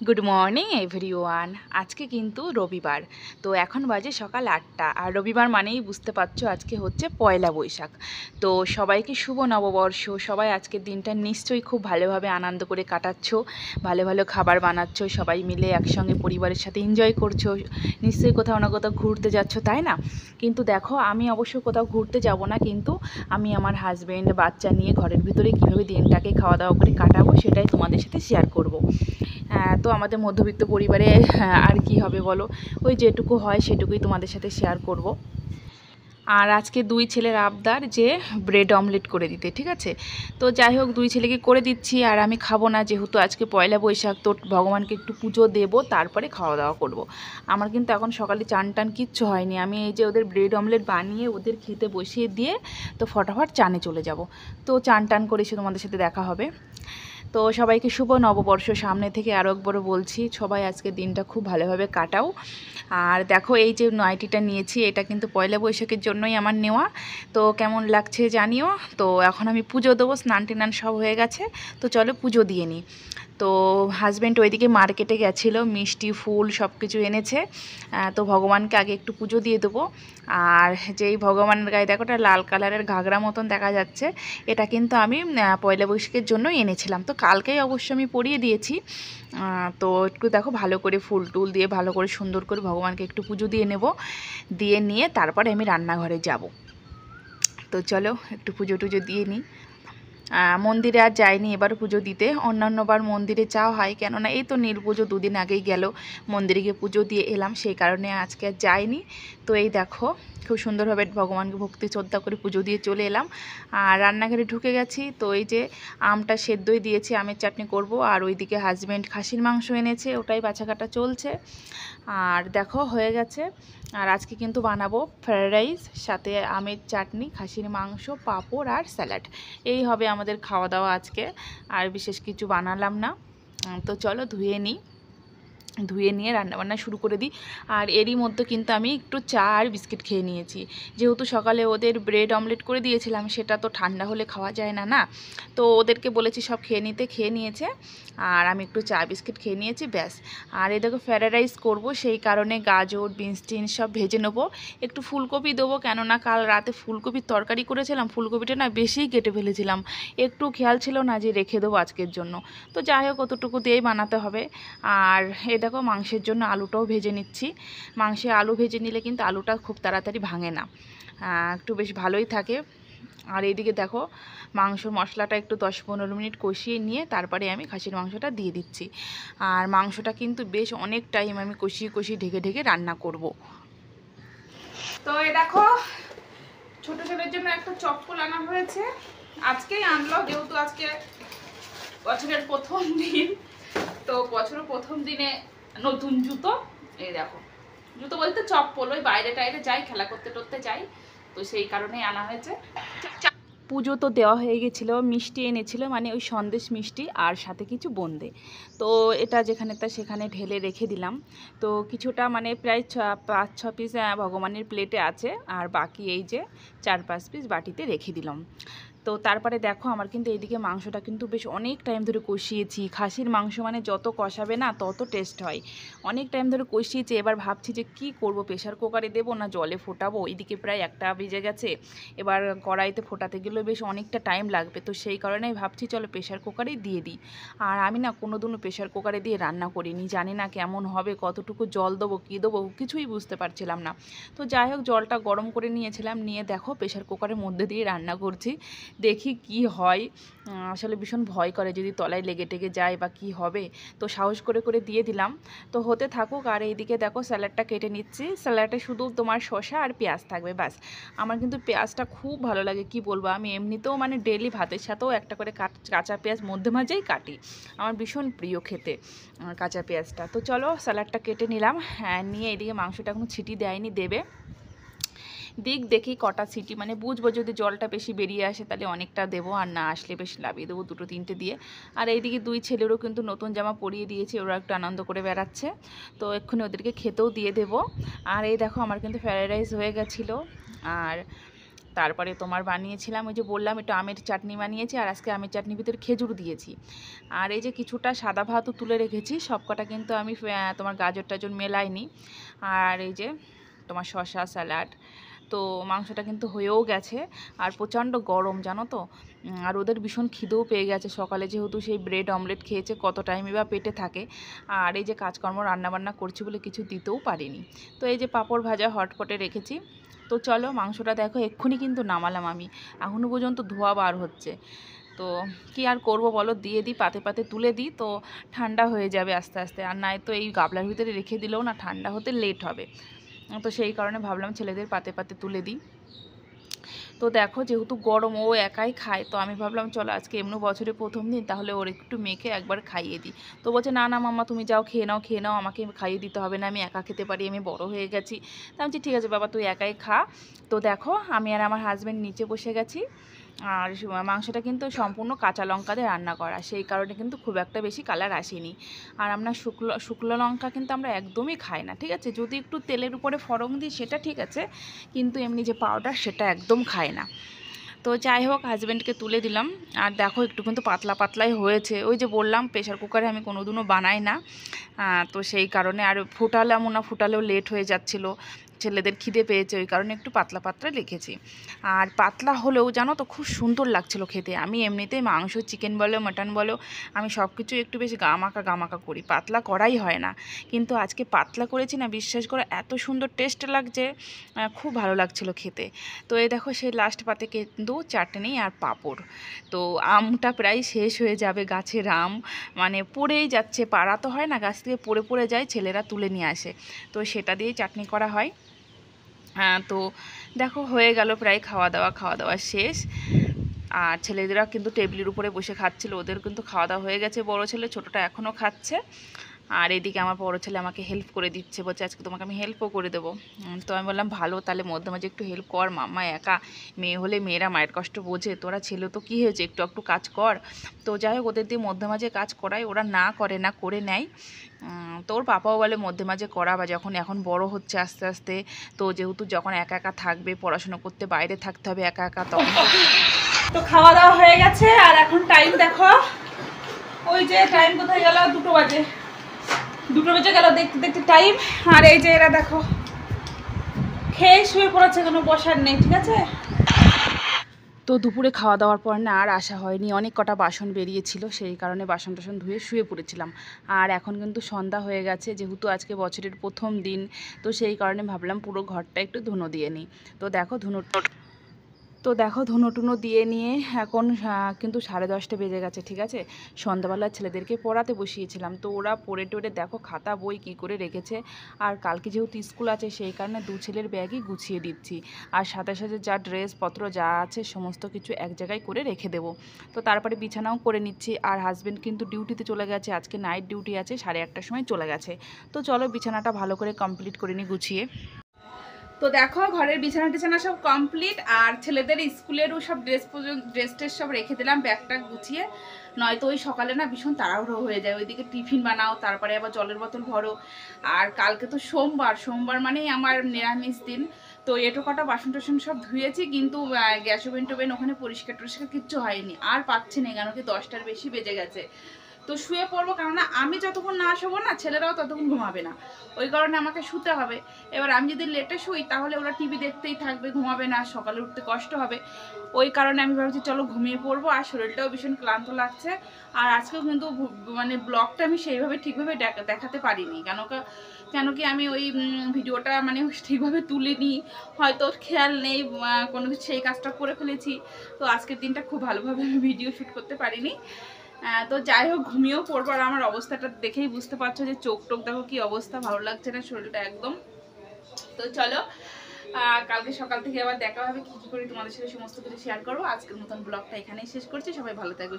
Good morning everyone. আজকে কিন্তু রবিবার, তো এখন বাজে সকাল 8টা। আর রবিবার মানেই বুঝতে পারছো আজকে হচ্ছে পয়লা বৈশাখ। তো সবাইকে শুভ নববর্ষ। সবাই আজকের দিনটা নিশ্চয়ই খুব ভালোভাবে আনন্দ করে কাটাচ্ছো, ভালো ভালো খাবার বানাচ্ছো, সবাই মিলে একসঙ্গে পরিবারের সাথে এনজয় করছো। নিশ্চয়ই কোথাও না কোথাও ঘুরতে যাচ্ছো, তাই না? কিন্তু দেখো, আমি অবশ্য কোথাও ঘুরতে যাব না, কিন্তু আমি আমার হাজব্যান্ড বাচ্চা নিয়ে ঘরের ভিতরে কীভাবে দিনটাকে খাওয়া দাওয়া করে কাটাবো সেটাই তোমাদের সাথে শেয়ার করব। তো আমাদের মধ্যবিত্ত পরিবারে আর কি হবে বলো, ওই যেটুকু হয় সেটুকুই তোমাদের সাথে শেয়ার করব। আর আজকে দুই ছেলের আবদার যে ব্রেড অমলেট করে দিতে, ঠিক আছে? তো যাই হোক, দুই ছেলেকে করে দিচ্ছি, আর আমি খাবো না, যেহেতু আজকে পয়লা বৈশাখ, তো ভগবানকে একটু পুজো দেবো, তারপরে খাওয়া দাওয়া করব। আমার কিন্তু এখন সকালে চান টান কিচ্ছু হয়নি। আমি এই যে ওদের ব্রেড অমলেট বানিয়ে ওদের খেতে বসিয়ে দিয়ে তো ফটাফট চানে চলে যাব। তো চান টান করে এসে তোমাদের সাথে দেখা হবে। তো সবাইকে শুভ নববর্ষ সামনে থেকে আরও একবারও বলছি, সবাই আজকে দিনটা খুব ভালোভাবে কাটাও। আর দেখো, এই যে নাইটিটা নিয়েছি, এটা কিন্তু পয়লা বৈশাখের জন্যই আমার নেওয়া। তো কেমন লাগছে জানিও। তো এখন আমি পুজো দেবো, স্নান টিনান সব হয়ে গেছে, তো চলো পুজো দিয়ে নিই। তো হাজব্যান্ড ওইদিকে মার্কেটে গেছিলো, মিষ্টি ফুল সব কিছু এনেছে। তো ভগবানকে আগে একটু পুজো দিয়ে দেবো। আর যেই ভগবানের গায়ে দেখো, একটা লাল কালারের ঘাগরা মতন দেখা যাচ্ছে, এটা কিন্তু আমি পয়লা বৈশাখের জন্যই এনেছিলাম। তো কালকেই অবশ্য আমি পরিয়ে দিয়েছি। তো একটু দেখো, ভালো করে ফুল টুল দিয়ে ভালো করে সুন্দর করে ভগবানকে একটু পুজো দিয়ে নেব। দিয়ে নিয়ে তারপরে আমি রান্নাঘরে যাব। তো চলো একটু পুজো টুজো দিয়ে নিই। মন্দিরে আর যাইনি এবার পুজো দিতে। অন্যান্যবার মন্দিরে যাওয়া হয়, কেননা এই তো নীল পুজো দুদিন আগেই গেল, মন্দিরে গিয়ে পুজো দিয়ে এলাম, সেই কারণে আজকে আর যাইনি। তো এই দেখো, খুব সুন্দরভাবে ভগবানকে ভক্তি শ্রদ্ধা করে পুজো দিয়ে চলে এলাম। আর রান্নাঘরে ঢুকে গেছি। তো এই যে আমটা সেদ্ধই দিয়েছি, আমের চাটনি করব। আর ওইদিকে হাজব্যান্ড খাসির মাংস এনেছে, ওটাই বাছা কাটা চলছে। আর দেখো হয়ে গেছে। আর আজকে কিন্তু বানাবো ফ্রায়েড রাইস, সাথে আমের চাটনি, খাসির মাংস, পাঁপড় আর স্যালাড। এই হবে আমাদের খাওয়া দাওয়া আজকে। আর বিশেষ কিছু বানালাম না। তো চলো ধুয়ে নিয়ে রান্নাবান্না শুরু করে দিই। আর এরই মধ্যে কিন্তু আমি একটু চা আর বিস্কিট খেয়ে নিয়েছি, যেহেতু সকালে ওদের ব্রেড অমলেট করে দিয়েছিলাম, সেটা তো ঠান্ডা হলে খাওয়া যায় না, না? তো ওদেরকে বলেছি সব খেয়ে নিয়েছে। আর আমি একটু চা বিস্কিট খেয়ে নিয়েছি, ব্যাস। আর এই দেখো, ফ্রায়েড রাইস করবো, সেই কারণে গাজর বিনস টিনস সব ভেজে নেবো। একটু ফুলকপি দেবো, কেননা কাল রাতে ফুলকপির তরকারি করেছিলাম, ফুলকপিটা না বেশিই কেটে ফেলেছিলাম, একটু খেয়াল ছিল না যে রেখে দেবো আজকের জন্য। তো যাই হোক, অতটুকু দিয়েই বানাতে হবে। আর এ দেখো, মাংসের জন্য আলুটাও ভেজে নিচ্ছি। মাংসে আলু ভেজে নিলে কিন্তু আলুটা খুব তাড়াতাড়ি ভাঙে না, একটু বেশ ভালোই থাকে। আর এইদিকে দেখো, মাংসর মশলাটা একটু 10-15 মিনিট কষিয়ে নিয়ে তারপরে আমি খাসির মাংসটা দিয়ে দিচ্ছি। আর মাংসটা কিন্তু বেশ অনেক টাইম আমি কষিয়ে কষিয়ে ঢেকে ঢেকে রান্না করব। তো এই দেখো, ছোটো ছেলের জন্য একটা চপ্পল আনা হয়েছে, আজকেই আনলো, যেহেতু আজকে বছরের প্রথম দিন। তো বছরের প্রথম দিনে নতুন জুতো। এই দেখো, জুতো বলতে চপ্পল, ওই বাইরে টাইরে যাই, খেলা করতে টরতে যাই, তো সেই কারণেই আনা হয়েছে। পুজো তো দেওয়া হয়ে গেছিলো, মিষ্টি এনেছিল, মানে ওই সন্দেশ মিষ্টি আর সাথে কিছু বোঁদে। তো এটা যেখানে তা সেখানে ঢেলে রেখে দিলাম। তো কিছুটা মানে প্রায় 5-6 পিস ভগবানের প্লেটে আছে, আর বাকি এই যে 4-5 পিস বাটিতে রেখে দিলাম। তো তারপরে দেখো, আমার কিন্তু এইদিকে মাংসটা কিন্তু বেশ অনেক টাইম ধরে কষিয়েছি। খাসির মাংস মানে যত কষাবে না তত টেস্ট হয়। অনেক টাইম ধরে কষিয়েছি, এবার ভাবছি যে কি করব, প্রেশার কুকারে দেবো না জলে ফোটাবো। এইদিকে প্রায় 1টা বেজে গেছে, এবার কড়াইতে ফোটাতে গেলেও বেশ অনেকটা টাইম লাগবে। তো সেই কারণেই ভাবছি চলো প্রেশার কুকারেই দিয়ে দিই। আর আমি না কোনোদিনও প্রেশার কুকারে দিয়ে রান্না করিনি, জানি না কেমন হবে, কতটুকু জল দেবো, কী দেবো, কিছুই বুঝতে পারছিলাম না। তো যাই হোক, জলটা গরম করে নিয়েছিলাম, নিয়ে দেখো প্রেশার কুকারের মধ্যে দিয়ে রান্না করছি, দেখি কি হয়। আসলে ভীষণ ভয় করে যদি তলায় লেগে টেগে যায় বা কি হবে। তো সাহস করে করে দিয়ে দিলাম, তো হতে থাকুক। আর এইদিকে দেখো, স্যালাডটা কেটে নিচ্ছি। স্যালাডে শুধু তোমার শসা আর পেঁয়াজ থাকবে, ব্যাস। আমার কিন্তু পেঁয়াজটা খুব ভালো লাগে, কি বলবো, আমি এমনিতেও মানে ডেলি ভাতের সাথেও একটা করে কাঁচা পেঁয়াজ মধ্যে মাঝেই কাটি, আমার ভীষণ প্রিয় খেতে কাঁচা পেঁয়াজটা। তো চলো স্যালাডটা কেটে নিলাম, নিয়ে এদিকে মাংসটা এখনো ছিটি দেয়নি, দেবে। দেখি কটা সিটি, মানে বুঝবো, যদি জলটা বেশি বেরিয়ে আসে তাহলে অনেকটা দেবো, আর না আসলে বেশ লাভিয়ে দেবো 2-3টে দিয়ে। আর এইদিকে দুই ছেলেরও কিন্তু নতুন জামা পরিয়ে দিয়েছি, ওরা একটু আনন্দ করে বেড়াচ্ছে। তো এক্ষুনি ওদেরকে খেতেও দিয়ে দেবো। আর এই দেখো, আমার কিন্তু ফ্রায়েড রাইস হয়ে গেছিলো। আর তারপরে তোমার বানিয়েছিলাম ওই যে বললাম একটু আমের চাটনি বানিয়েছি, আর আজকে আমের চাটনির ভিতরে খেজুর দিয়েছি। আর এই যে কিছুটা সাদা ভাতও তুলে রেখেছি, সবকটা কিন্তু আমি তোমার গাজর টাজর মেলাইনি। আর এই যে তোমার শসা স্যালাড। তো মাংসটা কিন্তু হয়েও গেছে, আর প্রচণ্ড গরম জানো তো। আর ওদের ভীষণ খিদেও পেয়ে গেছে সকালে, যেহেতু সেই ব্রেড অমলেট খেয়েছে, কত টাইমই বা পেটে থাকে। আর এই যে কাজকর্ম রান্নাবান্না করছি বলে কিছু দিতেও পারিনি। তো এই যে পাঁপড় ভাজা হটপটে রেখেছি। তো চলো মাংসটা দেখো এক্ষুনি কিন্তু নামালাম আমি, এখনও পর্যন্ত ধোয়া বার হচ্ছে। তো কি আর করব বলো, দিয়ে দিই, পাতে পাতে তুলে দিই, তো ঠান্ডা হয়ে যাবে আস্তে আস্তে। আর নাই তো এই গাবলার ভিতরে রেখে দিলেও না ঠান্ডা হতে লেট হবে। তো সেই কারণে ভাবলাম ছেলেদের পাতে পাতে তুলে দিই। তো দেখো যেহেতু গরম, ও একাই খায়, তো আমি ভাবলাম চলো আজকে এমনি বছরের প্রথম দিন, তাহলে ওর একটু মেখে একবার খাইয়ে দিই। তো বলছে না না মাম্মা তুমি যাও, খেয়ে নাও খেয়ে নাও, আমাকে খাইয়ে দিতে হবে না, আমি একা খেতে পারি, আমি বড় হয়ে গেছি। তা আমি বলছি ঠিক আছে বাবা তুই একাই খা। তো দেখো আমি আর আমার হাজব্যান্ড নিচে বসে গেছি। আর মাংসটা কিন্তু সম্পূর্ণ কাঁচা লঙ্কা দিয়ে রান্না করা, সেই কারণে কিন্তু খুব একটা বেশি কালার আসেনি। আর আমরা শুকনো লঙ্কা কিন্তু আমরা একদমই খাই না, ঠিক আছে। যদি একটু তেলের উপরে ফোড়ন দিই সেটা ঠিক আছে, কিন্তু এমনি যে পাউডার সেটা একদম খায় না। তো যাই হোক হাজব্যান্ডকে তুলে দিলাম। আর দেখো একটু কিন্তু পাতলা পাতলাই হয়েছে, ওই যে বললাম প্রেশার কুকারে আমি কোনোদিনও বানাই না। তো সেই কারণে আর ফুটালেও লেট হয়ে যাচ্ছিলো, ছেলেদের খিদে পেয়েছে, ওই কারণে একটু পাতলা পাতলা রেখেছি। আর পাতলা হলেও জানো তো খুব সুন্দর লাগছিলো খেতে। আমি এমনিতেই মাংস চিকেন বলো মাটন বলো, আমি সব কিছু একটু বেশ গামাকা করি, পাতলা করাই হয় না। কিন্তু আজকে পাতলা করেছি না, বিশ্বাস করে এত সুন্দর টেস্ট লাগছে, খুব ভালো লাগছিলো খেতে। তো এই দেখো সেই লাস্ট পাতে কিন্তু চাটনি আর পাঁপড়। তো আমটা প্রায় শেষ হয়ে যাবে, গাছের আম মানে পড়েই যাচ্ছে, পাড়া তো হয় না, গাছ থেকে পড়ে পড়ে যায়, ছেলেরা তুলে নিয়ে আসে, তো সেটা দিয়েই চাটনি করা হয়। তো দেখো হয়ে গেল প্রায় খাওয়া দাওয়া শেষ। আর ছেলেদেরা কিন্তু টেবিলের উপরে বসে খাচ্ছিল, ওদের কিন্তু খাওয়া দাওয়া হয়ে গেছে, বড় ছেলে, ছোটোটা এখনও খাচ্ছে। আর এদিকে আমার বড় ছেলে আমাকে হেল্প করে দিচ্ছে, বলছে আজকে তোমাকে আমি হেল্পও করে দেবো। তো আমি বললাম ভালো, তাহলে মধ্যে মাঝে একটু হেল্প কর, মাম্মা একা, মেয়ে হলে মেয়েরা মায়ের কষ্ট বোঝে, তোরা ছেলে তো কী হয়েছে, একটু একটু কাজ কর। তো যাই হোক ওদের দিয়ে মধ্যে মাঝে কাজ করাই, ওরা না করে না, করে নেয়। তো ওর পাপাও বলে মধ্যে মাঝে করা, বা যখন এখন বড় হচ্ছে আস্তে আস্তে, তো যেহেতু যখন একা একা থাকবে, পড়াশোনা করতে বাইরে থাকতে হবে একা একা, তখন তো খাওয়া দাওয়া হয়ে গেছে। আর এখন টাইম দেখো, ওই যে টাইম কোথায় গেল, 2 বাজে, 2 বেজে গেল দেখতে দেখতে টাইম। আর এই যে এরা দেখো খেয়ে শুয়ে পড়েছে, কোনো বসার নেই, ঠিক আছে। তো দুপুরে খাওয়া দাওয়ার পর না আর আসা হয়নি, অনেক কটা বাসন বেরিয়েছিল, সেই কারণে বাসন টাসন ধুয়ে শুয়ে পড়েছিলাম। আর এখন কিন্তু সন্ধ্যা হয়ে গেছে, যেহেতু আজকে বছরের প্রথম দিন, তো সেই কারণে ভাবলাম পুরো ঘরটা একটু ধুনো দিয়ে নিই। তো দেখো ধুনো টুনো দিয়ে নিয়ে এখন কিন্তু 10:30 বেজে গেছে, ঠিক আছে। সন্ধ্যাবেলা ছেলেদেরকে পড়াতে বসিয়েছিলাম, তো ওরা পড়ে টোড়ে দেখো খাতা বই কী করে রেখেছে। আর কালকে যেহেতু স্কুল আছে, সেই কারণে 2 ছেলের ব্যাগই গুছিয়ে দিচ্ছি। আর সাথে সাথে যা ড্রেসপত্র যা আছে সমস্ত কিছু এক জায়গায় করে রেখে দেবো। তো তারপরে বিছানাও করে নিচ্ছি। আর হাজব্যান্ড কিন্তু ডিউটিতে চলে গেছে, আজকে নাইট ডিউটি আছে, 1:30টার সময় চলে গেছে। তো চলো বিছানাটা ভালো করে কমপ্লিট করে নিই গুছিয়ে। তো দেখো ঘরের বিছানা টিছানা সব কমপ্লিট, আর ছেলেদের স্কুলেরও সব ড্রেস ট্রেস সব রেখে দিলাম ব্যাগটা গুছিয়ে। নয়তো ওই সকালে না ভীষণ তাড়াহুড়ো হয়ে যায়, ওইদিকে টিফিন বানাও, তারপরে আবার জলের বোতল ভরো। আর কালকে তো সোমবার মানেই আমার নিরামিষ দিন। তো এটো কটা বাসন টাসন সব ধুয়েছি, কিন্তু গ্যাস ওভেন টোভেন ওখানে পরিষ্কার টরিষ্কার কিচ্ছু হয়নি, আর পাচ্ছি না, কেন কি 10টার বেশি বেজে গেছে। তো শুয়ে পড়বো, কেননা আমি যতক্ষণ না শোবো না ছেলেরাও ততক্ষণ ঘুমাবে না, ওই কারণে আমাকে শুতে হবে। এবার আমি যদি লেটে শুই তাহলে ওরা টিভি দেখতেই থাকবে, ঘুমাবে না, সকালে উঠতে কষ্ট হবে। ওই কারণে আমি ভাবছি চলো ঘুমিয়ে পড়বো, আর শরীরটাও ভীষণ ক্লান্ত লাগছে। আর আজকেও কিন্তু মানে ব্লগটা আমি সেইভাবে ঠিকভাবে দেখাতে পারিনি, কেন কি আমি ওই ভিডিওটা মানে ঠিকভাবে তুলিনি, হয়তো খেয়াল নেই কোনো কিছু, সেই কাজটা করে ফেলেছি। তো আজকের দিনটা খুব ভালোভাবে আমি ভিডিও শ্যুট করতে পারিনি। তো যাই হোক ঘুমিয়েও পড়বো। আর আমার অবস্থাটা দেখেই বুঝতে পারছো যে চোখ টোক দেখো কি অবস্থা, ভালো লাগছে না শরীরটা একদম। তো চলো কালকে সকাল থেকে আবার দেখা হবে, কী কী করি তোমাদের সাথে সমস্ত কিছু শেয়ার করবো। আজকের মতন ব্লগটা এখানেই শেষ করছি, সবাই ভালো থাকবে।